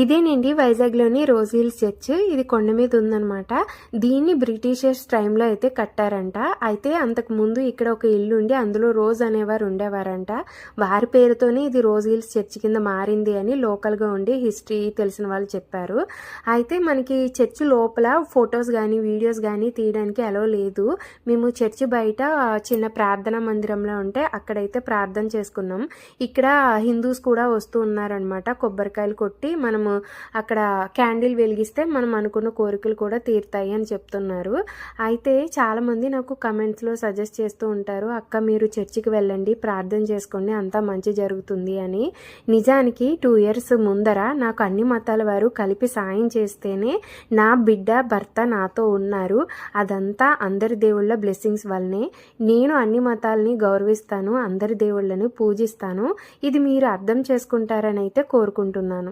ఇదేనండి వైజాగ్లోని rose hills church. ఇది కొండ మీద ఉందనమాట. దీన్ని బ్రిటిషర్స్ టైంలో అయితే కట్టారంట. అయితే అంతకు ముందు ఇక్కడ ఒక ఇల్లు ఉండి అందులో రోజ్ అనేవారు ఉండేవారంట. వారి పేరుతోనే ఇది రోజ్ హిల్స్ చర్చ్ కింద మారింది అని లోకల్గా ఉండి హిస్టరీ తెలిసిన వాళ్ళు చెప్పారు. అయితే మనకి చర్చ్ లోపల ఫొటోస్ కానీ వీడియోస్ కానీ తీయడానికి అలో లేదు. మేము చర్చ్ బయట చిన్న ప్రార్థనా మందిరంలో ఉంటే అక్కడైతే ప్రార్థన చేసుకున్నాం. ఇక్కడ హిందూస్ కూడా వస్తూ ఉన్నారనమాట. కొబ్బరికాయలు కొట్టి మనం అక్కడ క్యాండిల్ వెలిగిస్తే మనం అనుకున్న కోరికలు కూడా తీరుతాయి అని చెప్తున్నారు. అయితే చాలామంది నాకు కమెంట్స్లో సజెస్ట్ చేస్తూ ఉంటారు, అక్క మీరు చర్చికి వెళ్ళండి, ప్రార్థన చేసుకోండి, అంతా మంచి జరుగుతుంది అని. నిజానికి 2 years ముందర నాకు అన్ని మతాల వారు కలిపి సాయం చేస్తేనే నా బిడ్డ భర్త నాతో ఉన్నారు. అదంతా అందరి దేవుళ్ళ బ్లెస్సింగ్స్ వల్లనే. నేను అన్ని మతాలని గౌరవిస్తాను, అందరి దేవుళ్ళని పూజిస్తాను. ఇది మీరు అర్థం చేసుకుంటారని అయితే కోరుకుంటున్నాను.